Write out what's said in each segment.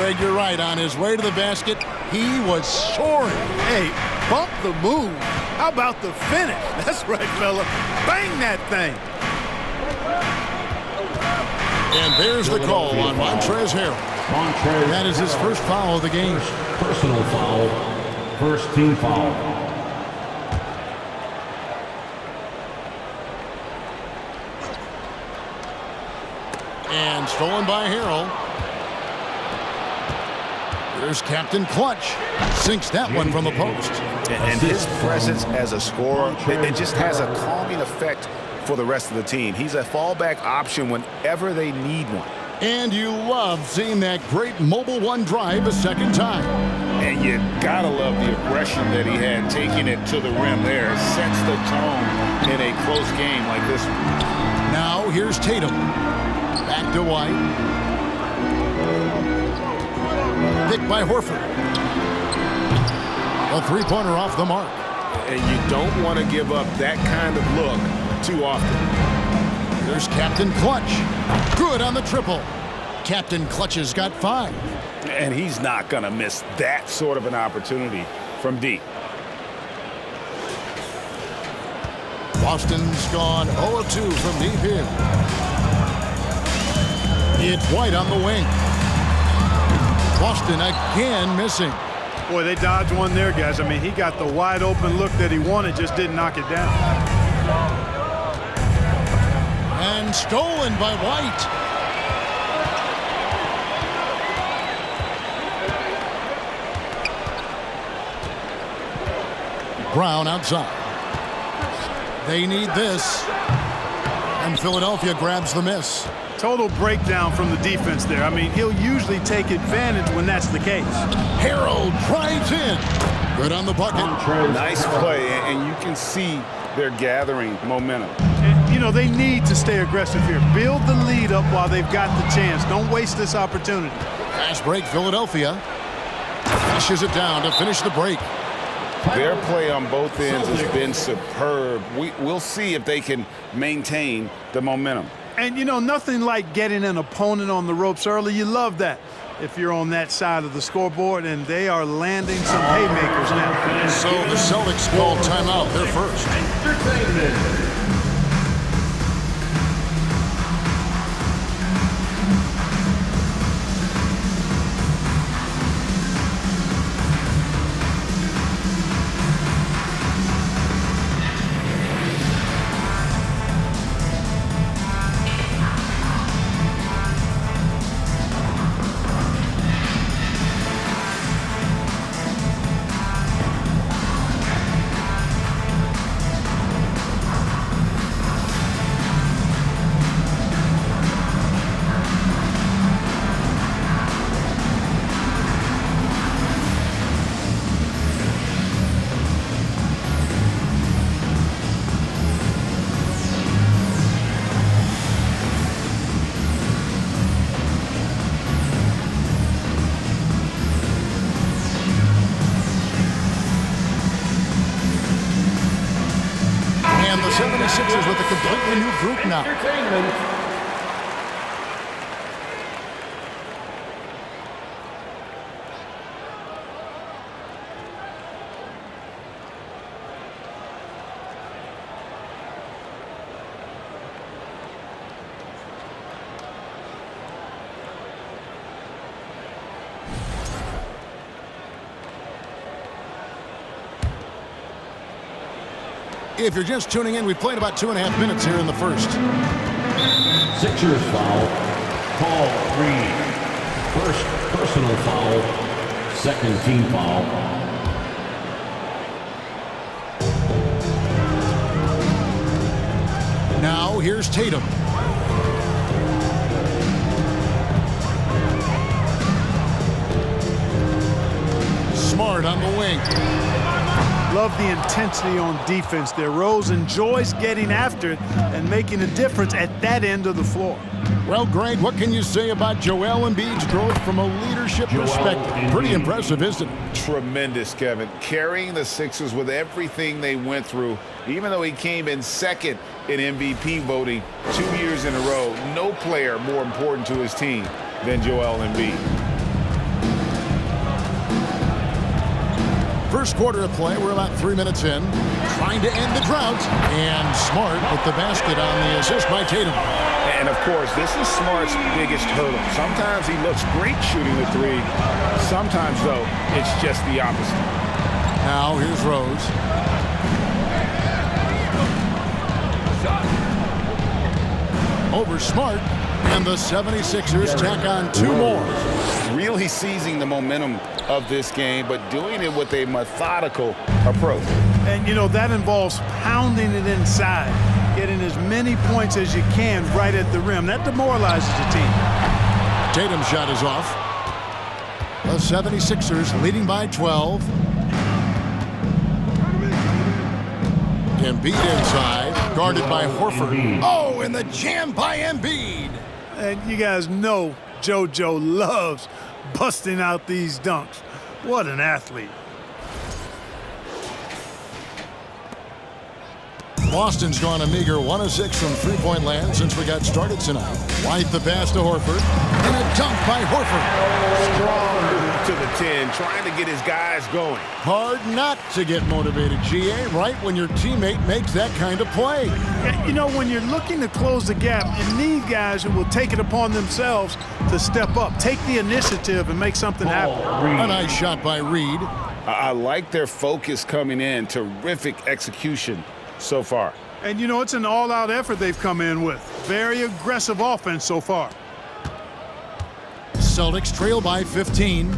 Greg, you're right. On his way to the basket, he was soaring. Hey, bump the move. How about the finish? That's right, fella. Bang that thing. And there's the call on Montrezl Harrell. That is his first foul of the game. Personal foul. First team foul. And stolen by Harrell. There's Captain Clutch. Sinks that one from the post. And his presence as a scorer, it just has a calming effect for the rest of the team. He's a fallback option whenever they need one. And you love seeing that great mobile one drive a second time. And you gotta love the aggression that he had taking it to the rim there. Sets the tone in a close game like this one. Now here's Tatum. Back to White. Picked by Horford. A three-pointer off the mark. And you don't want to give up that kind of look too often. There's Captain Clutch. Good on the triple. Captain Clutch has got 5. And he's not going to miss that sort of an opportunity from deep. Boston's gone 0-2 from deep here. It's White on the wing. Boston again missing. Boy, they dodged one there, guys. I mean, he got the wide open look that he wanted, just didn't knock it down. And stolen by White. Brown outside. They need this. And Philadelphia grabs the miss. Total breakdown from the defense there. I mean, he'll usually take advantage when that's the case. Harrell drives in. Good on the bucket. Nice play, and you can see they're gathering momentum. And, you know, they need to stay aggressive here. Build the lead up while they've got the chance. Don't waste this opportunity. Fast break, Philadelphia. Flushes it down to finish the break. Their play on both ends has been superb. We'll see if they can maintain the momentum. And, you know, nothing like getting an opponent on the ropes early. You love that if you're on that side of the scoreboard, and they are landing some haymakers now. So the Celtics call timeout. They're first. And the 76ers with a completely new group now. If you're just tuning in, we've played about 2.5 minutes here in the first. Sixers foul. Call 3. First personal foul. Second team foul. Now here's Tatum. Smart on the wing. Love the intensity on defense there. Rose enjoys getting after it and making a difference at that end of the floor. Well, Greg, what can you say about Joel Embiid's growth from a leadership perspective? Pretty impressive, isn't it? Tremendous, Kevin. Carrying the Sixers with everything they went through, even though he came in second in MVP voting 2 years in a row. No player more important to his team than Joel Embiid. First quarter of play, we're about 3 minutes in. Trying to end the drought. And Smart with the basket on the assist by Tatum. And, of course, this is Smart's biggest hurdle. Sometimes he looks great shooting the three. Sometimes, though, it's just the opposite. Now, here's Rose. Over Smart. And the 76ers tack on 2 more. Really seizing the momentum of this game, but doing it with a methodical approach. And, you know, that involves pounding it inside, getting as many points as you can right at the rim. That demoralizes the team. Tatum's shot is off. The 76ers leading by 12. Embiid inside, guarded by Horford. Oh, and the jam by Embiid. And you guys know JoJo loves busting out these dunks. What an athlete. Boston's gone a meager 1 of 6 from three-point land since we got started tonight. White the pass to Horford, and a dunk by Horford. Strong to the 10, trying to get his guys going. Hard not to get motivated, GA, right when your teammate makes that kind of play. You know, when you're looking to close the gap, you need guys who will take it upon themselves to step up, take the initiative, and make something happen. A nice shot by Reed. I like their focus coming in. Terrific execution so far. And, you know, it's an all-out effort they've come in with. Very aggressive offense so far. Celtics trail by 15.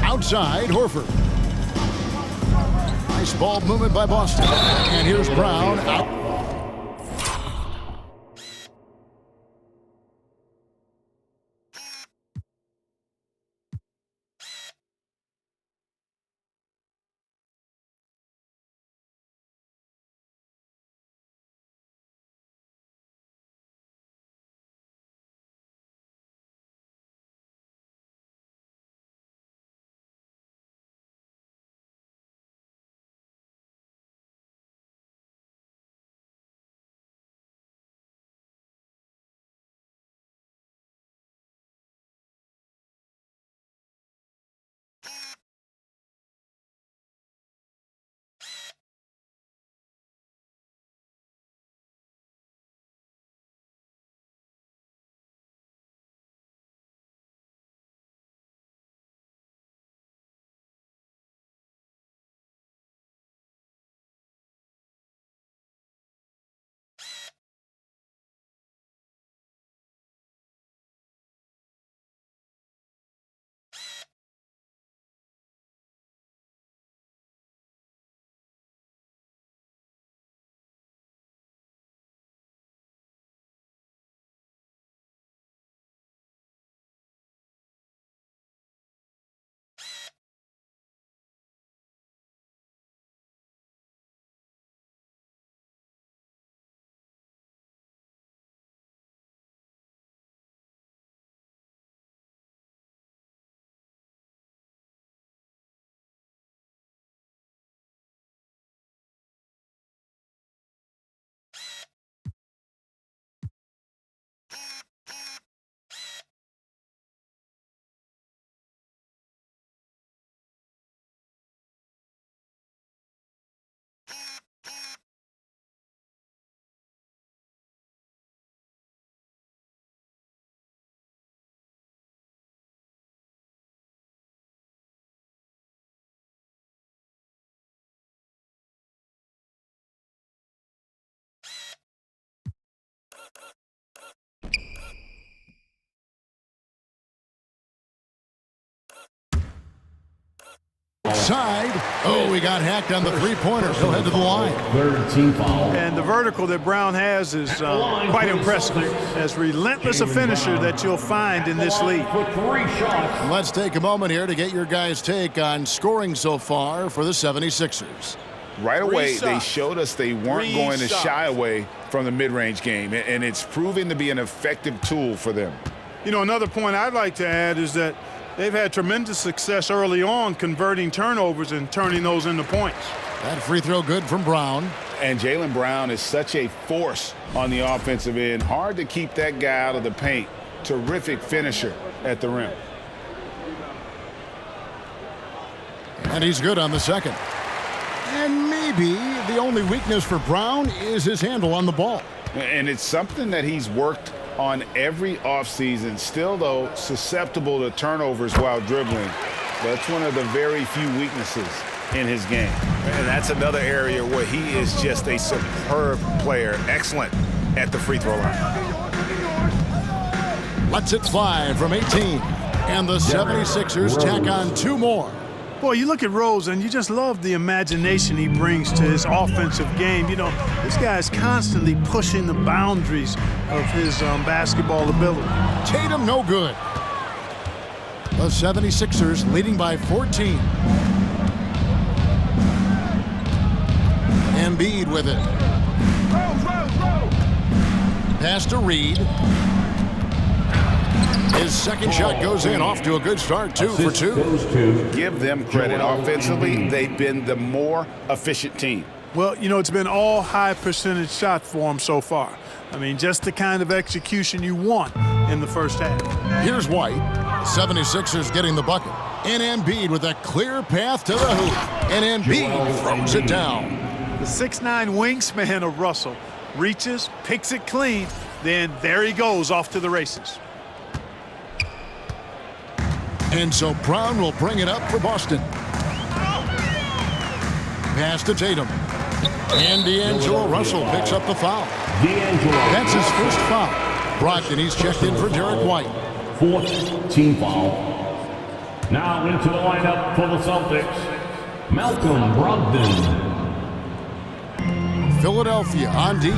Outside, Horford. Nice ball movement by Boston. And here's Brown out. Side. Oh, we got hacked on the three-pointer. He'll head to the line. Third team foul. And the vertical that Brown has is quite impressive. As relentless a finisher that you'll find in this league. For 3 shots. Let's take a moment here to get your guys' take on scoring so far for the 76ers. Right away, they showed us they weren't going to shy away from the mid-range game, and it's proven to be an effective tool for them. You know, another point I'd like to add is that they've had tremendous success early on converting turnovers and turning those into points. That free throw good from Brown. And Jaylen Brown is such a force on the offensive end. Hard to keep that guy out of the paint. Terrific finisher at the rim. And he's good on the second. And maybe the only weakness for Brown is his handle on the ball. And it's something that he's worked on every offseason. Still, though, susceptible to turnovers while dribbling. That's one of the very few weaknesses in his game. And that's another area where he is just a superb player. Excellent at the free throw line. Lets it fly from 18. And the 76ers tack on 2 more. Boy, you look at Rose, and you just love the imagination he brings to his offensive game. You know, this guy is constantly pushing the boundaries of his basketball ability. Tatum no good. The 76ers leading by 14. Embiid with it. Pass to Reed. His second shot goes in, off to a good start, 2 for 2. Give them credit. Offensively, they've been the more efficient team. Well, you know, it's been all high percentage shot for him so far. I mean, just the kind of execution you want in the first half. Here's White. 76ers getting the bucket. And Embiid with a clear path to the hoop. And Embiid throws it down. The 6'9" wingspan of Russell reaches, picks it clean, then there he goes off to the races. And so Brown will bring it up for Boston. Pass to Tatum. And D'Angelo Russell picks up the foul. That's his first foul. Brogdon, he's checked in for Derek White. 4th team foul. Now into the lineup for the Celtics, Malcolm Brogdon. Philadelphia on D.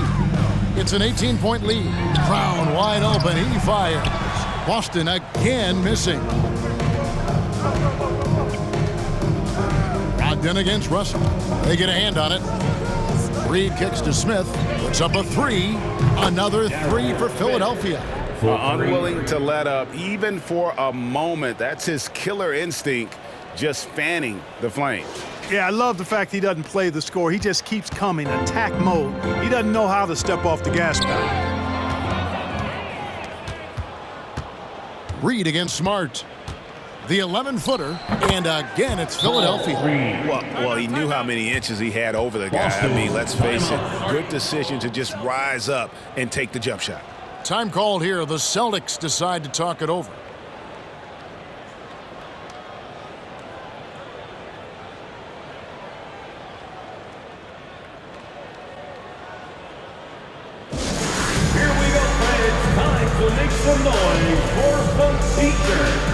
It's an 18-point lead. Brown wide open. He fires. Boston again missing. Brogdon against Russell. They get a hand on it. Reed kicks to Smith. Puts up a 3. Another 3 for Philadelphia. Unwilling to let up even for a moment. That's his killer instinct, just fanning the flames. Yeah, I love the fact he doesn't play the score. He just keeps coming, attack mode. He doesn't know how to step off the gas pedal. Reed against Smart. The 11-footer, and again it's Philadelphia. Well, he knew how many inches he had over the guy. I mean, let's face it, good decision to just rise up and take the jump shot. Time called here. The Celtics decide to talk it over. Here we go, fans. Time to make some noise for the teacher.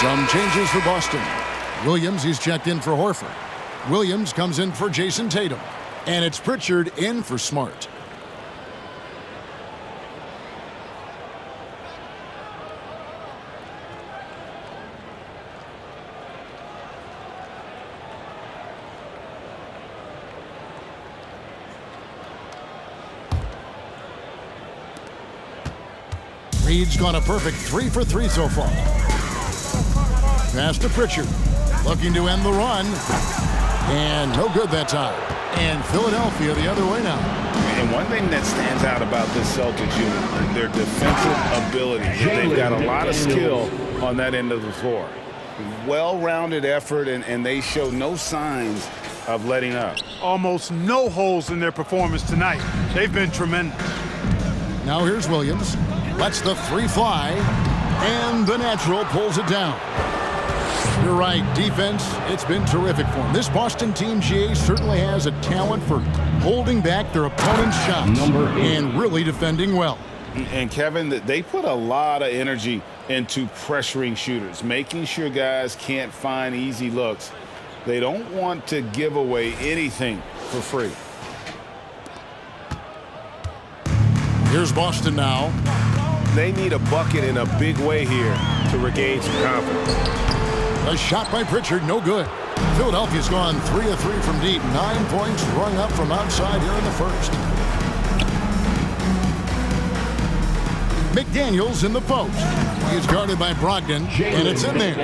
Some changes for Boston. Williams, he's checked in for Horford. Williams comes in for Jason Tatum. And it's Pritchard in for Smart. Reed's gone a perfect 3 for 3 so far. Pass to Pritchard. Looking to end the run. And no good that time. And Philadelphia the other way now. And one thing that stands out about this Celtics unit, their defensive ability. They've got a lot of skill on that end of the floor. Well-rounded effort, and they show no signs of letting up. Almost no holes in their performance tonight. They've been tremendous. Now here's Williams. Lets the three fly. And the natural pulls it down. You're right. Defense, it's been terrific for him. This Boston team, GA, certainly has a talent for holding back their opponent's shots and really defending well. And Kevin, they put a lot of energy into pressuring shooters, making sure guys can't find easy looks. They don't want to give away anything for free. Here's Boston now. They need a bucket in a big way here to regain some confidence. A shot by Pritchard, no good. Philadelphia's gone 3 of 3 from deep. 9 points rung up from outside here in the first. McDaniels in the post. He's guarded by Brogdon, and it's in there.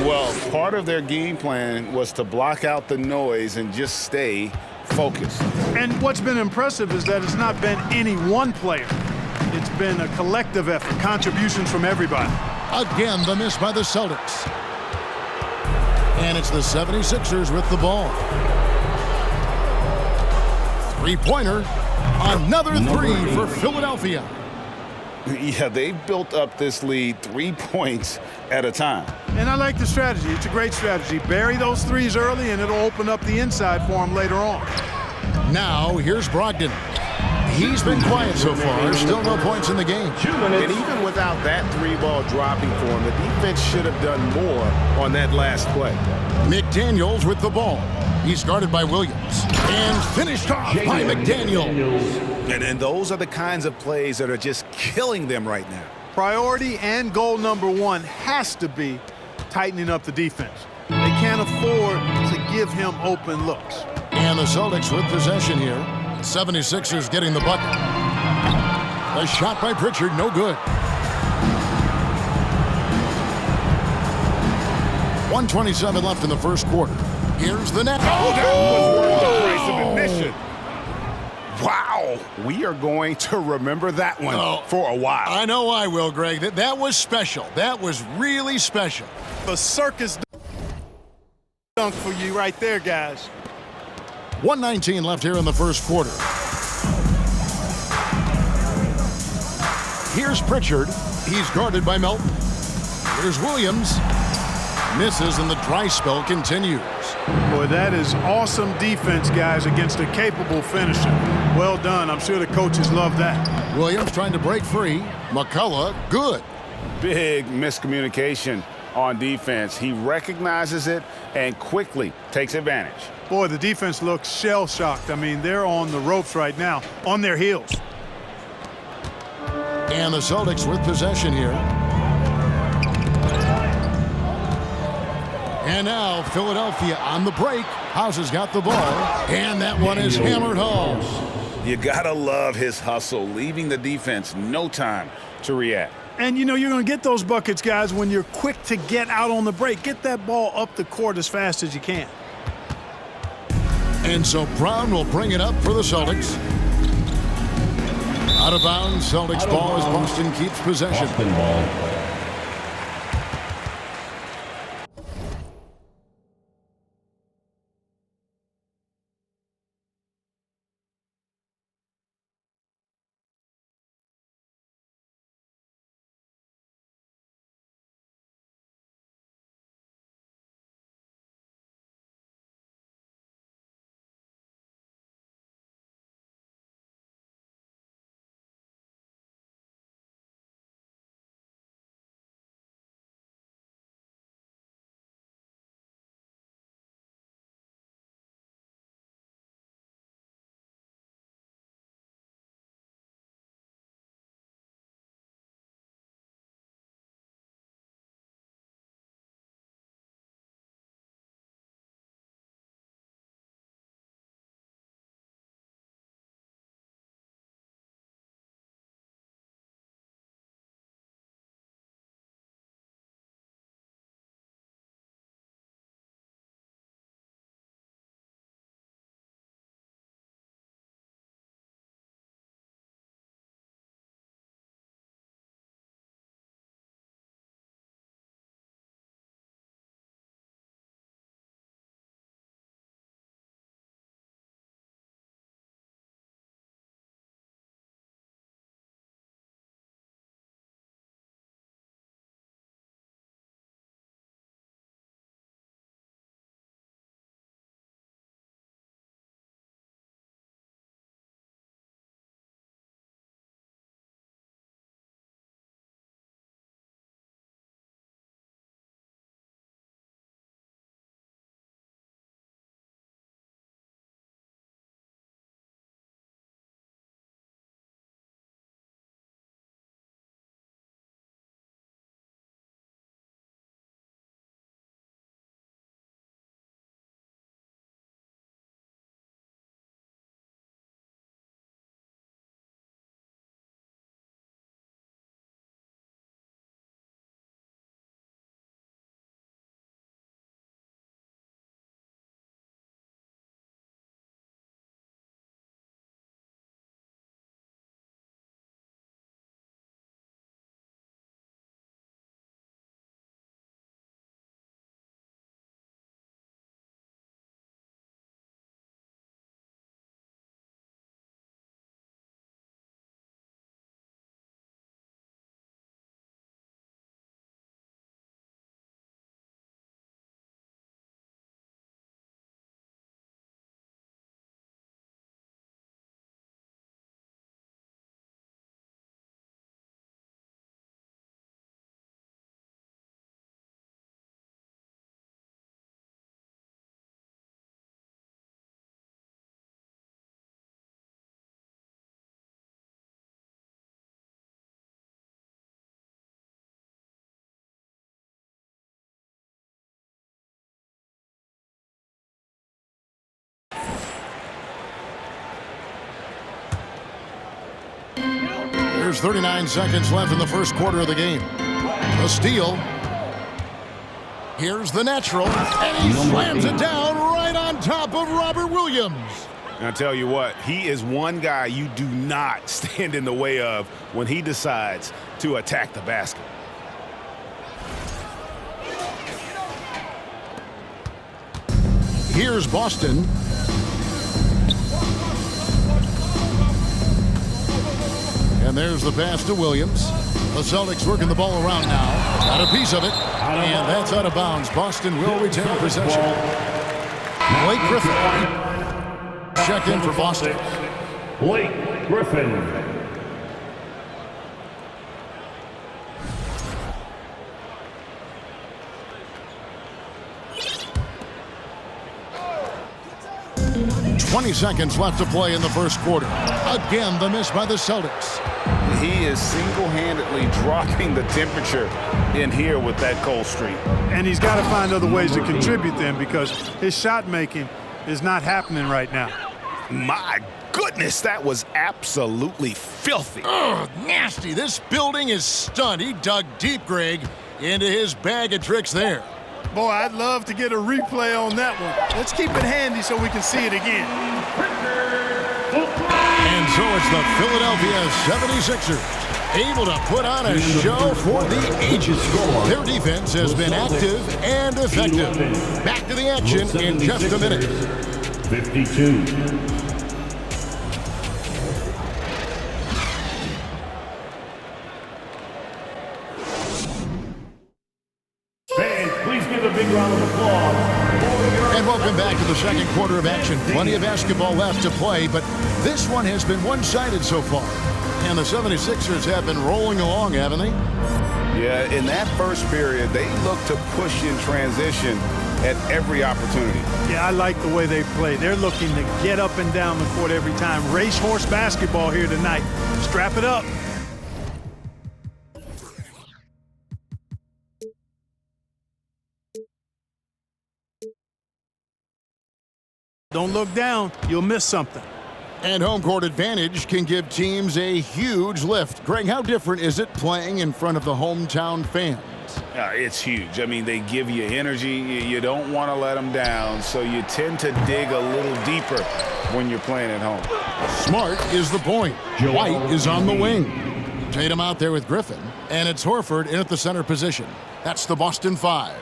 Well, part of their game plan was to block out the noise and just stay focused. And what's been impressive is that it's not been any one player. It's been a collective effort, contributions from everybody. Again, the miss by the Celtics. And it's the 76ers with the ball. Three-pointer. Another three for Philadelphia. Yeah, they've built up this lead 3 points at a time. And I like the strategy. It's a great strategy. Bury those threes early, and it'll open up the inside for them later on. Now, here's Brogdon. He's been quiet so far. Still no points in the game. And even without that three ball dropping for him, the defense should have done more on that last play. McDaniels with the ball. He's guarded by Williams. And finished off by McDaniels. And those are the kinds of plays that are just killing them right now. Priority and goal number one has to be tightening up the defense. They can't afford to give him open looks. And the Celtics with possession here. 76ers getting the bucket. A shot by Pritchard, no good. 1:27 left in the first quarter. Here's the net. Oh, that was worth the price of admission. Wow, we are going to remember that one for a while. I know I will, Greg. That was special. That was really special. The circus dunk for you right there, guys. 1:19 left here in the first quarter. Here's Pritchard. He's guarded by Melton. Here's Williams. Misses and the dry spell continues. Boy, that is awesome defense, guys, against a capable finisher. Well done. I'm sure the coaches love that. Williams trying to break free. McCullough, good. Big miscommunication on defense. He recognizes it and quickly takes advantage. Boy, the defense looks shell-shocked. I mean, they're on the ropes right now, on their heels. And the Celtics with possession here. And now Philadelphia on the break. House has got the ball, and that one is hammered home. You gotta love his hustle, leaving the defense no time to react. And you know you're going to get those buckets, guys, when you're quick to get out on the break. Get that ball up the court as fast as you can. And so Brown will bring it up for the Celtics. Out of bounds, Celtics ball as Boston keeps possession. Boston ball. There's 39 seconds left in the first quarter of the game. The steal. Here's the natural, and he slams it down right on top of Robert Williams. And I'll tell you what, he is one guy you do not stand in the way of when he decides to attack the basket. Here's Boston. And there's the pass to Williams. The Celtics working the ball around now. Got a piece of it. And that's out of bounds. Boston will retain possession. Blake Griffin. Check in for Boston. Blake Griffin. .20 seconds left to play in the first quarter. Again, the miss by the Celtics. He is single-handedly dropping the temperature in here with that cold streak. And he's got to find other ways to contribute then, because his shot making is not happening right now. My goodness, that was absolutely filthy. Ugh, nasty. This building is stunned. He dug deep, Greg, into his bag of tricks there. Boy, I'd love to get a replay on that one. Let's keep it handy so we can see it again. And so it's the Philadelphia 76ers able to put on a show for the ages. Their defense has been active and effective. Back to the action in just a minute. 52. Fans, please give a big round of applause. And welcome back to the second quarter of action. Plenty of basketball left to play, but this one has been one-sided so far. And the 76ers have been rolling along, haven't they? Yeah, in that first period, they looked to push in transition at every opportunity. Yeah, I like the way they play. They're looking to get up and down the court every time. Racehorse basketball here tonight. Strap it up. Don't look down. You'll miss something. And home court advantage can give teams a huge lift. Greg, how different is it playing in front of the hometown fans? It's huge. I mean, they give you energy. You don't want to let them down, so you tend to dig a little deeper when you're playing at home. Smart is the point. White is on the wing. Tatum out there with Griffin, and it's Horford in at the center position. That's the Boston Five.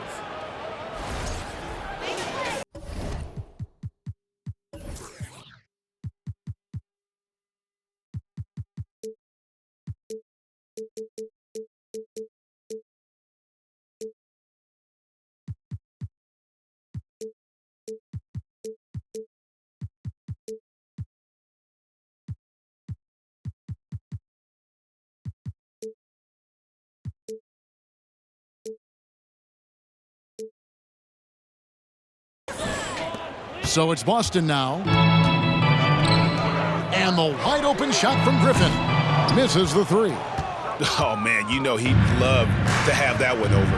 So it's Boston now. And the wide open shot from Griffin. Misses the three. Oh, man, you know he'd love to have that one over.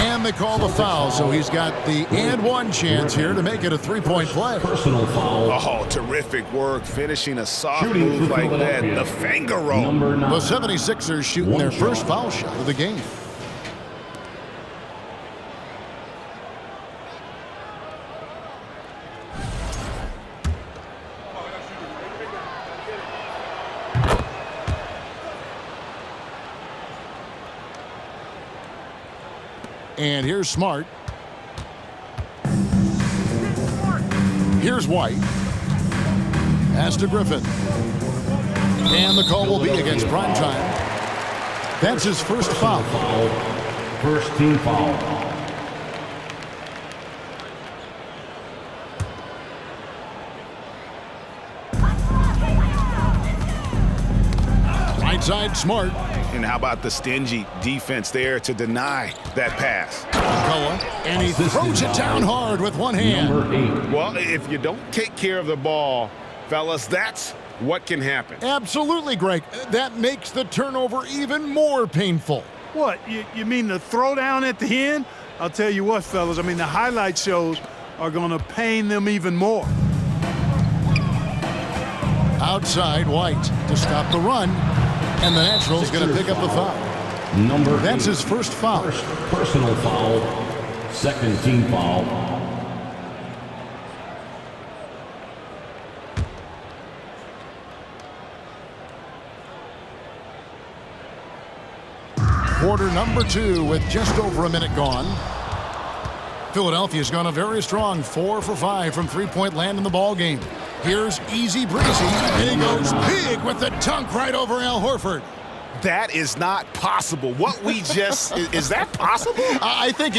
And they call the foul, so he's got the and one chance here to make it a three-point play. Personal foul. Oh, terrific work finishing a soft move like that. The finger roll. The 76ers shooting their first foul shot of the game. And here's Smart. Here's White. Pass to Griffin. And the call will be against Primetime. That's his first foul. First team foul. Right side, Smart. And how about the stingy defense there to deny that pass? McCullough, and he throws it down hard with one hand. Number 8. Well, if you don't take care of the ball, fellas, that's what can happen. Absolutely, Greg. That makes the turnover even more painful. What, you mean the throwdown at the end? I'll tell you what, fellas, I mean, the highlight shows are going to pain them even more. Outside, White to stop the run. And the Nationals going to pick up the foul. That's his first foul. First personal foul. Second team foul. Quarter number 2 with just over a minute gone. Philadelphia's gone a very strong 4 for 5 from three-point land in the ball game. Here's Easy Breezy, and he goes big with the dunk right over Al Horford. That is not possible. What we just is that possible? I think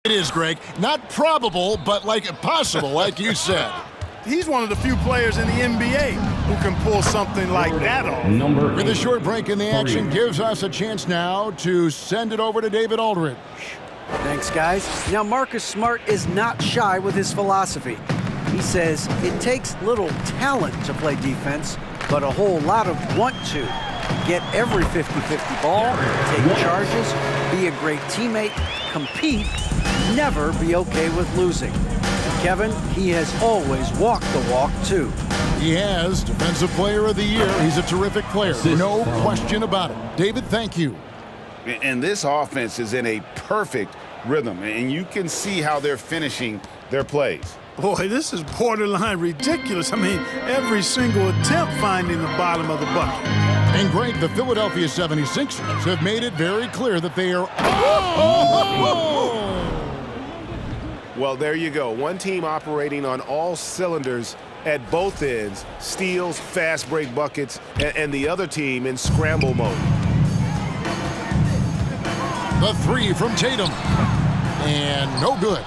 it is, Greg. Not probable, but like possible, like you said. He's one of the few players in the NBA who can pull something like that off. With a short break in the action, gives us a chance now to send it over to David Aldridge. Thanks, guys. Now, Marcus Smart is not shy with his philosophy. He says it takes little talent to play defense, but a whole lot of want to. Get every 50-50 ball, take charges, be a great teammate, compete, never be okay with losing. Kevin, he has always walked the walk, too. He has Defensive Player of the Year. He's a terrific player. No question about it. David, thank you. And this offense is in a perfect rhythm, and you can see how they're finishing their plays. Boy, this is borderline ridiculous. I mean, every single attempt finding the bottom of the bucket. And Greg, the Philadelphia 76ers have made it very clear that they are... Well, there you go. One team operating on all cylinders at both ends, steals, fast break buckets, and the other team in scramble mode. The three from Tatum. And no good.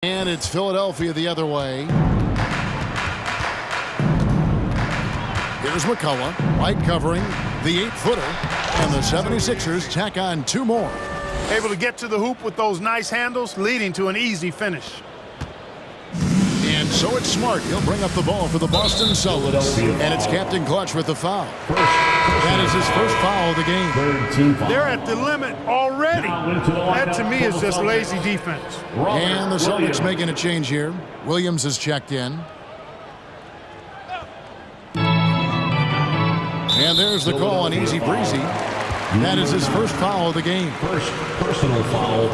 And it's Philadelphia the other way. Here's McCullough, right covering the 8-footer. And the 76ers tack on 2 more. Able to get to the hoop with those nice handles, leading to an easy finish. And so it's Smart. He'll bring up the ball for the Boston Celtics. And it's Captain Clutch with the foul. That is his first foul of the game. They're at the limit already. That, to me, is just lazy defense. And the Celtics making a change here. Williams has checked in. And there's the call on Easy Breezy. That is his first foul of the game. First personal foul,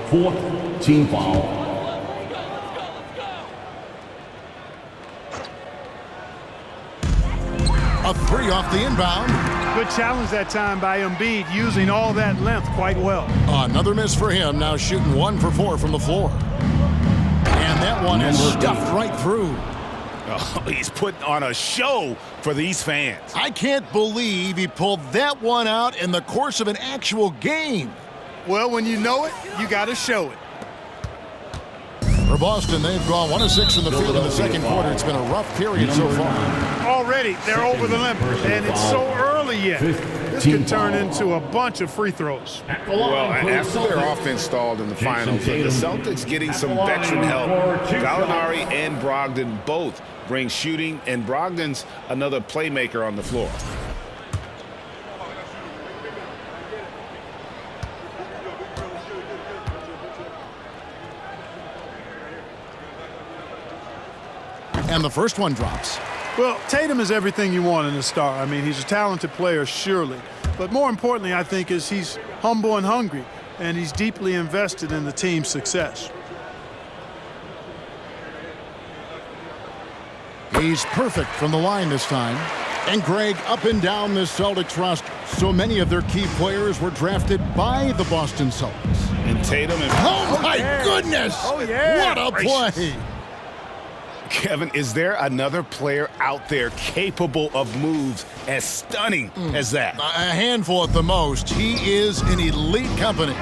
4th team foul. A 3 off the inbound. Good challenge that time by Embiid, using all that length quite well. Another miss for him, now shooting 1 for 4 from the floor. And that one is stuffed right through. Oh, he's putting on a show for these fans. I can't believe he pulled that one out in the course of an actual game. Well, when you know it, you got to show it. For Boston, they've gone 1 of 6 from the field in the second quarter. It's been a rough period so far. Already, they're over the limit, and it's so early yet. This could turn into a bunch of free throws. Well, after their offense stalled in the finals, the Celtics getting some veteran help. Gallinari and Brogdon both bring shooting, and Brogdon's another playmaker on the floor. And the first one drops. Well, Tatum is everything you want in a star. I mean, he's a talented player, surely. But more importantly, I think, is he's humble and hungry, and he's deeply invested in the team's success. He's perfect from the line this time. And Greg, up and down this Celtics roster, so many of their key players were drafted by the Boston Celtics. And Tatum and... Oh, my goodness! Oh, yeah! What a play! Kevin, is there another player out there capable of moves as stunning as that? A handful at the most. He is in elite company.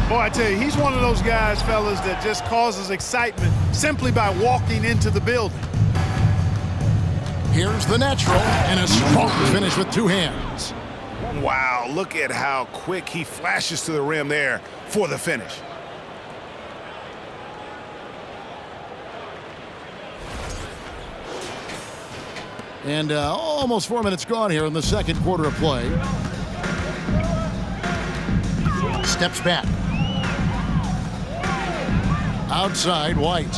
Boy, I tell you, he's one of those guys, fellas, that just causes excitement simply by walking into the building. Here's the natural, and a strong finish with 2 hands. Wow, look at how quick he flashes to the rim there for the finish. And almost 4 minutes gone here in the second quarter of play. Steps back. Outside, White.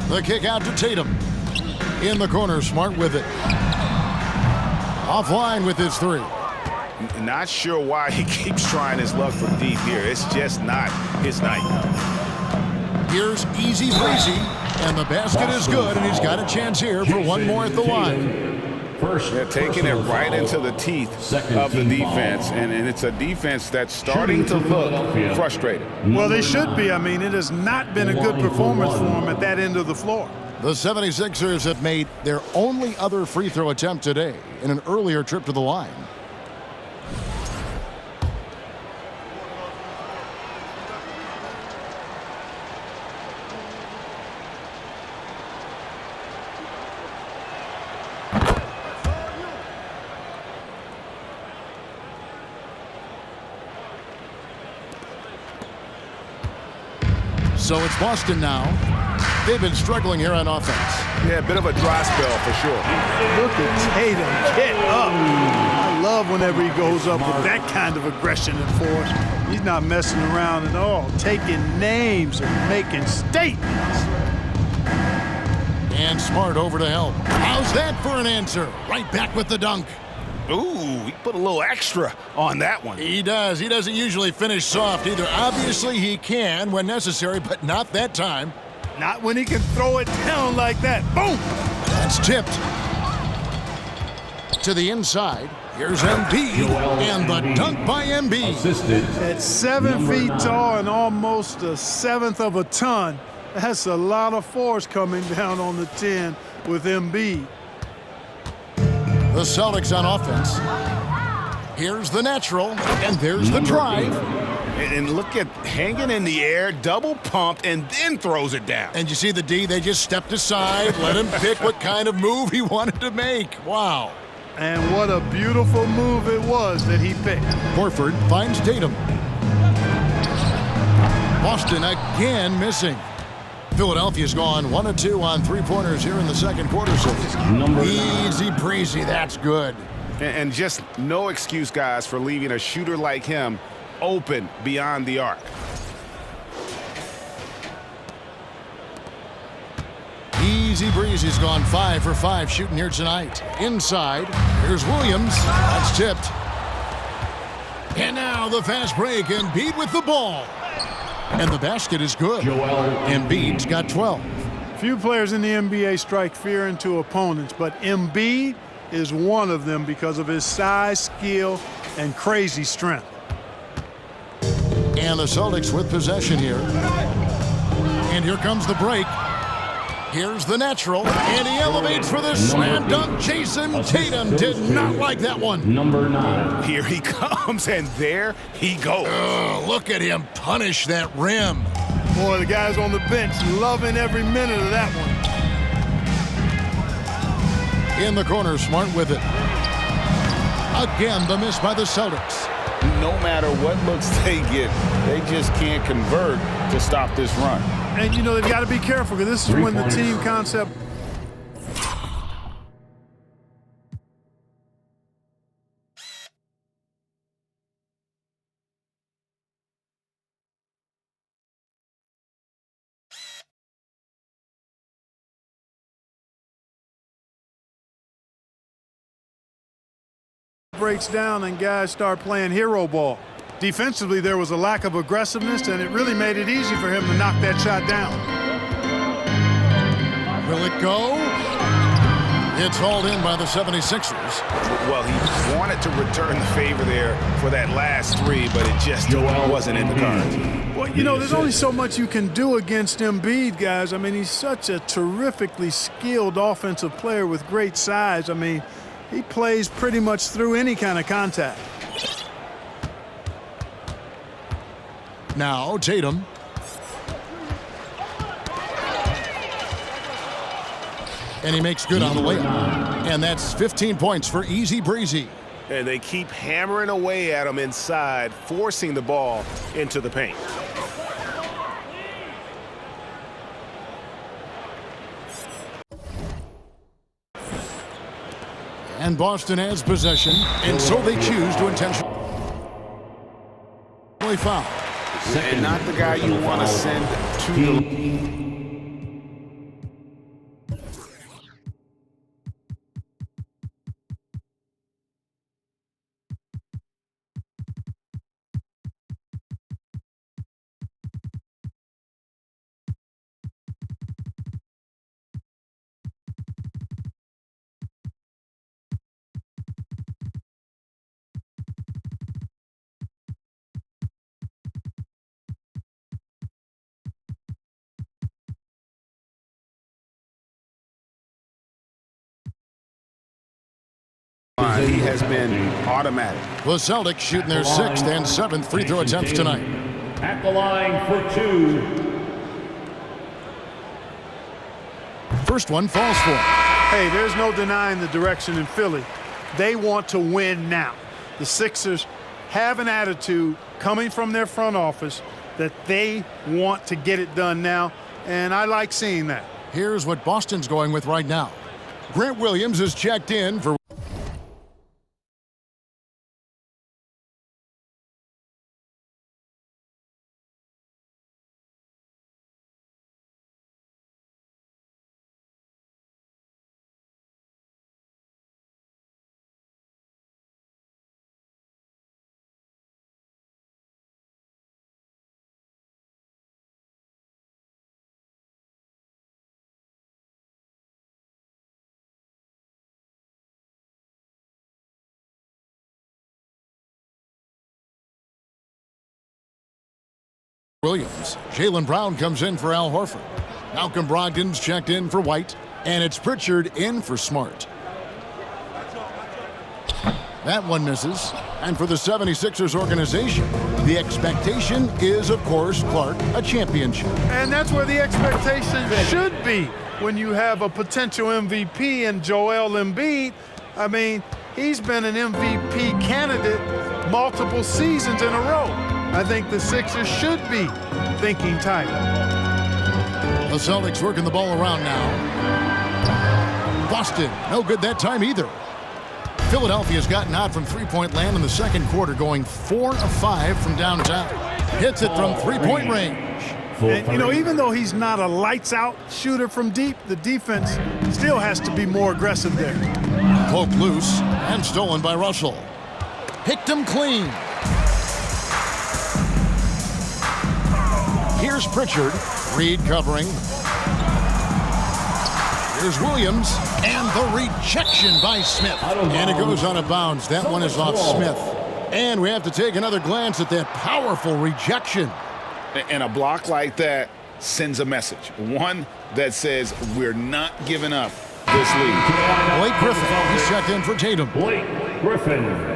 The kick out to Tatum. In the corner, Smart with it. Offline with his 3. Not sure why he keeps trying his luck from deep here. It's just not his night. Here's Easy Breezy. And the basket is good, and he's got a chance here for 1 more at the line. They're taking it right into the teeth of the defense, and it's a defense that's starting to look frustrated. Well, they should be. I mean, it has not been a good performance for them at that end of the floor. The 76ers have made their only other free throw attempt today in an earlier trip to the line. So it's Boston now. They've been struggling here on offense. Yeah, a bit of a dry spell for sure. Look at Tatum get up. I love whenever he goes up with that kind of aggression and force. He's not messing around at all, taking names and making statements. And Smart over to help. How's that for an answer? Right back with the dunk. Ooh, he put a little extra on that one. He does. He doesn't usually finish soft either. Obviously, he can when necessary, but not that time. Not when he can throw it down like that. Boom! That's tipped. To the inside. Here's Embiid. And the dunk by Embiid. At 7 feet tall and almost 1/7 of a ton, that's a lot of force coming down on the 10 with Embiid. The Celtics on offense. Here's the natural, and there's the drive. And look at hanging in the air, double pumped, and then throws it down. And you see the D, they just stepped aside, let him pick what kind of move he wanted to make. Wow. And what a beautiful move it was that he picked. Horford finds Tatum. Boston again missing. Philadelphia's gone 1 of 2 on three-pointers here in the second quarter. So easy breezy, that's good. And just no excuse, guys, for leaving a shooter like him open beyond the arc. Easy breezy's gone 5 for 5 shooting here tonight. Inside, here's Williams. That's tipped. And now the fast break, Embiid with the ball. And the basket is good. Embiid's got 12. Few players in the NBA strike fear into opponents, but Embiid is one of them because of his size, skill, and crazy strength. And the Celtics with possession here. And here comes the break. Here's the natural, and he elevates for the slam dunk. Jason Tatum did not like that one. Number 9. Here he comes, and there he goes. Look at him punish that rim. Boy, the guys on the bench loving every minute of that one. In the corner, Smart with it. Again, the miss by the Celtics. No matter what looks they get, they just can't convert to stop this run. And, you know, they've got to be careful because this is when the team concept. Breaks down and guys start playing hero ball. Defensively, there was a lack of aggressiveness, and it really made it easy for him to knock that shot down. Will it go? It's hauled in by the 76ers. Well, he wanted to return the favor there for that last three, but it just wasn't in the cards. Well, you know, there's only so much you can do against Embiid, guys. I mean, he's such a terrifically skilled offensive player with great size. I mean, he plays pretty much through any kind of contact. Now Tatum. And he makes good on the layup. And that's 15 points for Easy Breezy. And they keep hammering away at him inside, forcing the ball into the paint. And Boston has possession, and so they choose to intentionally foul. And not the guy you want to send to the... He has been automatic. The Celtics shooting their 6th and 7th free throw attempts tonight. At the line for 2. First one falls for him. Hey, there's no denying the direction in Philly. They want to win now. The Sixers have an attitude coming from their front office that they want to get it done now, and I like seeing that. Here's what Boston's going with right now. Grant Williams is checked in for Williams. Jaylen Brown comes in for Al Horford. Malcolm Brogdon's checked in for White. And it's Pritchard in for Smart. That one misses. And for the 76ers organization, The expectation is, of course, Clark, a championship. And that's where the expectation should be when you have a potential MVP in Joel Embiid. I mean, he's been an MVP candidate multiple seasons in a row. I think the Sixers should be thinking title. The Celtics working the ball around now. Boston, no good that time either. Philadelphia's gotten out from three-point land in the second quarter, going 4 of 5 from downtown. Hits it from three-point range. And, you know, even though he's not a lights-out shooter from deep, the defense still has to be more aggressive there. Poke loose and stolen by Russell. Picked him clean. Here's Pritchard. Reed covering. Here's Williams, and the rejection by Smith. And it goes out of bounds. That one is off Smith. And we have to take another glance at that powerful rejection. And a block like that sends a message. One that says we're not giving up this lead. Blake Griffin, he's checked in for Tatum. Blake Griffin.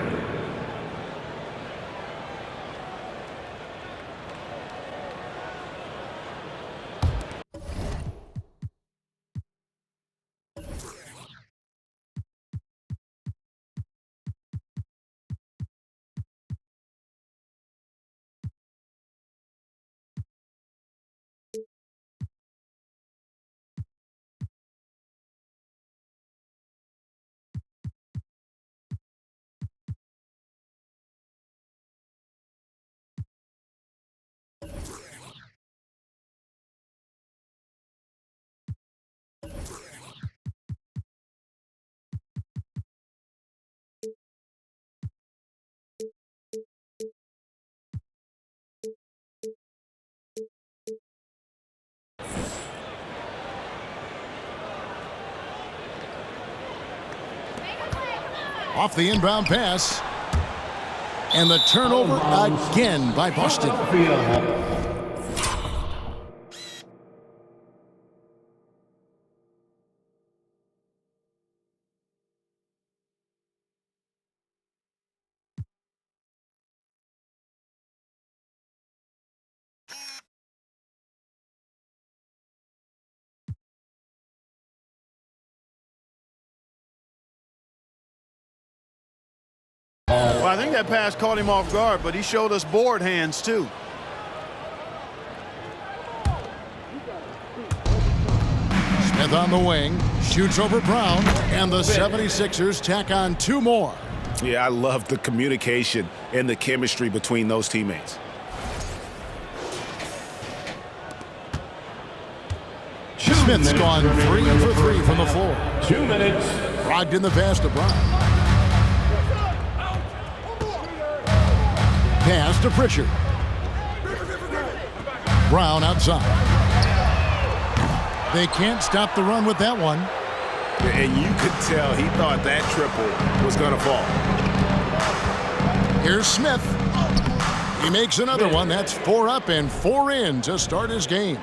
Off the inbound pass. And the turnover again by Boston. Well, I think that pass caught him off guard, but he showed us board hands, too. Smith on the wing, shoots over Brown, and the 76ers tack on 2 more. Yeah, I love the communication and the chemistry between those teammates. Smith's gone 3 for 3 from the floor. 2 minutes. Rogged in the pass to Brown. Pass to Pritchard. Brown outside. They can't stop the run with that one. And you could tell he thought that triple was going to fall. Here's Smith. He makes another one. That's 4 up and 4 in to start his game.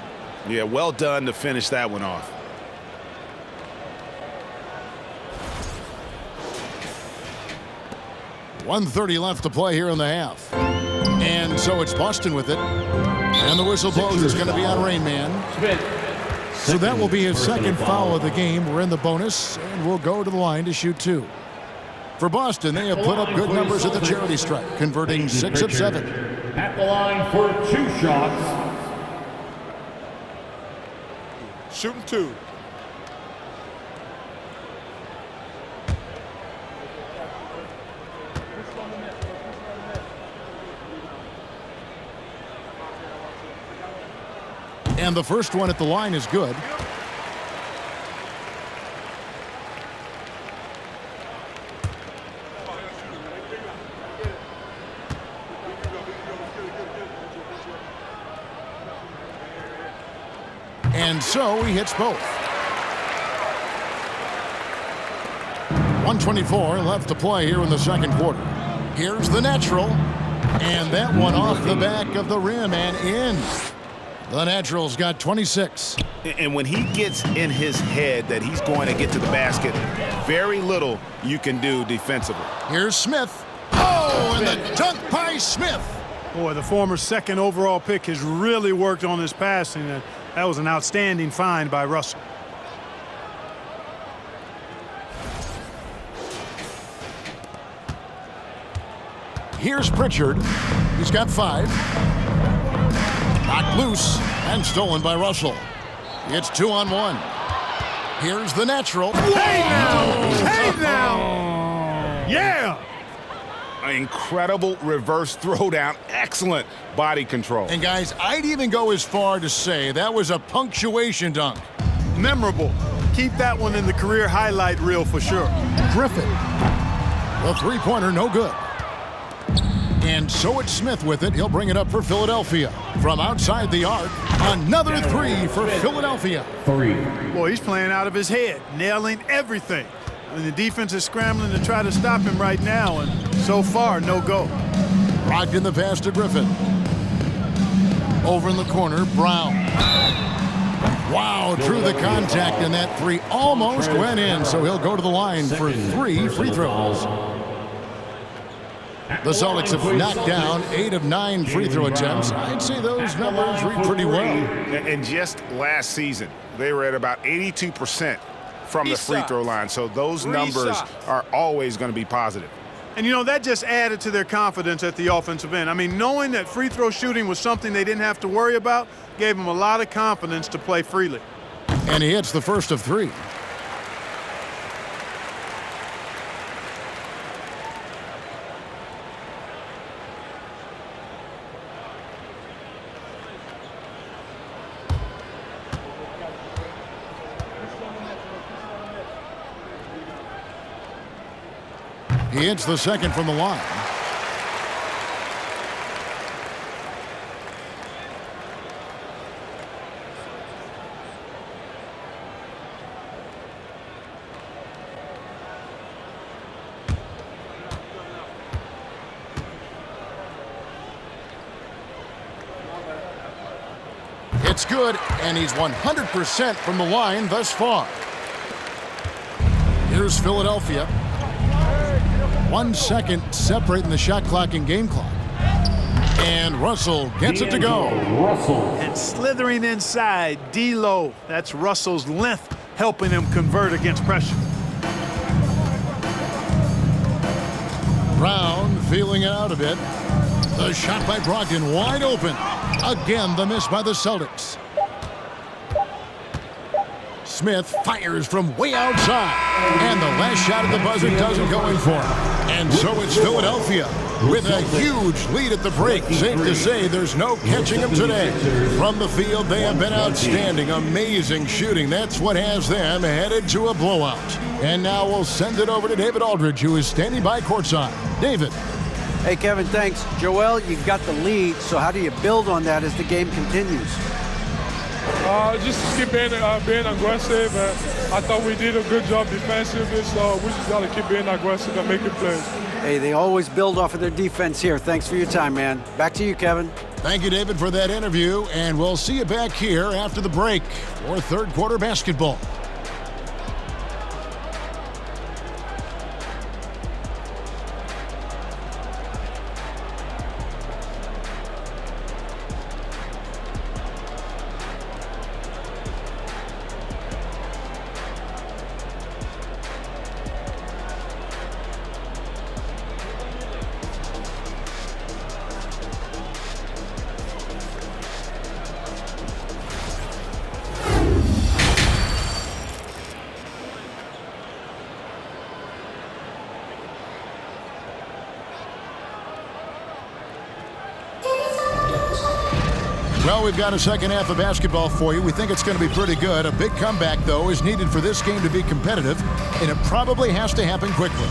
Yeah, well done to finish that one off. .130 left to play here in the half. And so it's Boston with it. And the whistle blows. It's going to be on Rain Man. So that will be his second foul of the game. We're in the bonus, and we'll go to the line to shoot 2. For Boston, they have put up good numbers at the charity stripe, converting 6 of 7. At the line for 2 shots. Shooting 2. And the first one at the line is good. And so he hits both. 124 left to play here in the second quarter. Here's the natural. And that one off the back of the rim and in. The Natural's got 26. And when he gets in his head that he's going to get to the basket, very little you can do defensively. Here's Smith. Oh, and the dunk by Smith. Boy, the former second overall pick has really worked on his passing. And that was an outstanding find by Russell. Here's Pritchard. He's got 5. Knocked loose and stolen by Russell. It's 2-on-1. Here's the natural. Hey now! Hey now! Yeah! An incredible reverse throwdown. Excellent body control. And guys, I'd even go as far to say that was a punctuation dunk. Memorable. Keep that one in the career highlight reel for sure. Griffin. The three-pointer, no good. And so it's Smith with it. He'll bring it up for Philadelphia. From outside the arc, another 3 for Philadelphia. 3. Boy, he's playing out of his head, nailing everything. And the defense is scrambling to try to stop him right now, and so far, no go. Brogdon the pass to Griffin. Over in the corner, Brown. Wow, drew the contact, and that 3 almost went in, so he'll go to the line for 3 free throws. The Celtics have knocked down 8 of 9 free throw attempts. I'd say those numbers read pretty well. And just last season, they were at about 82% from the free throw line. So those numbers are always going to be positive. And, you know, that just added to their confidence at the offensive end. I mean, knowing that free throw shooting was something they didn't have to worry about gave them a lot of confidence to play freely. And he hits the first of 3. He hits the second from the line. It's good, and he's 100% from the line thus far. Here's Philadelphia. 1 second separating the shot clock and game clock. And Russell gets it to go. And slithering inside, D-Lo. That's Russell's length helping him convert against pressure. Brown feeling it out a bit. The shot by Brogdon wide open. Again, the miss by the Celtics. Smith fires from way outside. And the last shot at the buzzer doesn't go in for him. And so it's Philadelphia with a huge lead at the break. Safe to say there's no catching them today. From the field, they have been outstanding. Amazing shooting. That's what has them headed to a blowout. And now we'll send it over to David Aldridge, who is standing by courtside. David. Hey, Kevin, thanks. Joel, you've got the lead, so how do you build on that as the game continues? Just keep being aggressive. I thought we did a good job defensively, so we just got to keep being aggressive and making plays. Hey, they always build off of their defense here. Thanks for your time, man. Back to you, Kevin. Thank you, David, for that interview, and we'll see you back here after the break for third quarter basketball. Well, we've got a second half of basketball for you. We think it's going to be pretty good. A big comeback, though, is needed for this game to be competitive, and it probably has to happen quickly.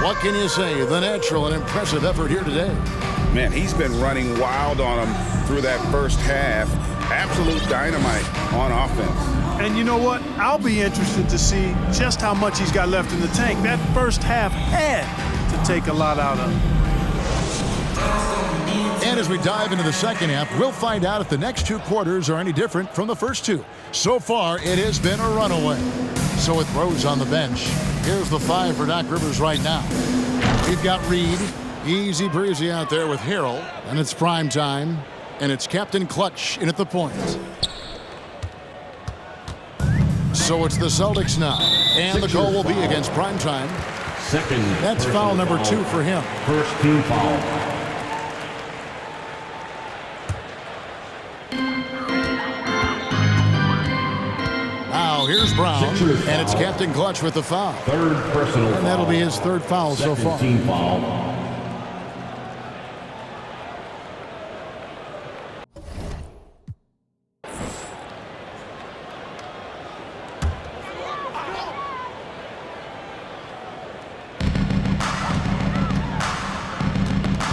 What can you say? The natural and impressive effort here today. Man, he's been running wild on him through that first half. Absolute dynamite on offense. And you know what? I'll be interested to see just how much he's got left in the tank. That first half had to take a lot out of him. And as we dive into the second half, we'll find out if the next 2 quarters are any different from the first 2. So far, it has been a runaway. So with Rose on the bench, here's the 5 for Doc Rivers right now. We've got Reed, Easy breezy out there with Harrell. And it's prime time. And it's Captain Clutch in at the point. So it's the Celtics now. And the call will be against prime time. Second. That's foul number 2 for him. First team foul. Now here's Brown. And it's Captain Clutch with the foul. Third personal foul. And that'll be his third foul so far. Team foul.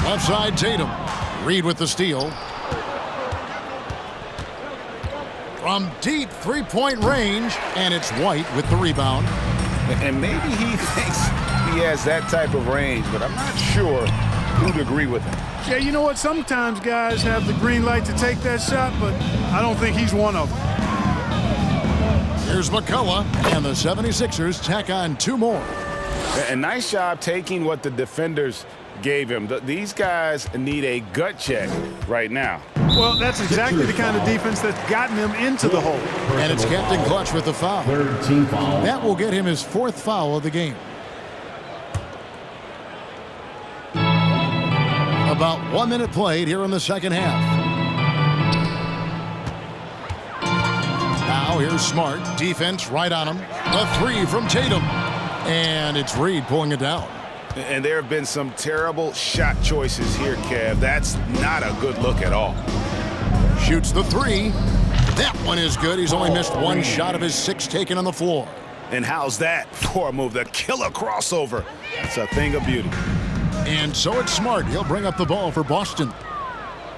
Left side Tatum. Reed with the steal. From deep three-point range, and it's White with the rebound. And maybe he thinks he has that type of range, but I'm not sure who'd agree with him. Yeah, you know what? Sometimes guys have the green light to take that shot, but I don't think he's one of them. Here's McCullough, and the 76ers tack on 2 more. A nice job taking what the defenders gave him. These guys need a gut check right now. Well, that's exactly the kind of defense that's gotten them into the hole. And it's Captain Clutch with the foul. Third team foul. That will get him his 4th foul of the game. About 1 minute played here in the second half. Now here's Smart. Defense right on him. The 3 from Tatum. And it's Reed pulling it down. And there have been some terrible shot choices here, Kev. That's not a good look at all. Shoots the 3. That one is good. He's only missed 1 shot of his 6 taken on the floor. And how's that for a move? The killer crossover. It's a thing of beauty. And so it's Smart. He'll bring up the ball for Boston.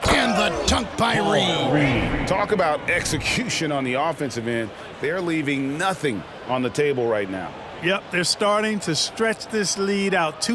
And the dunk by Reed. Talk about execution on the offensive end. They're leaving nothing on the table right now. Yep, they're starting to stretch this lead out.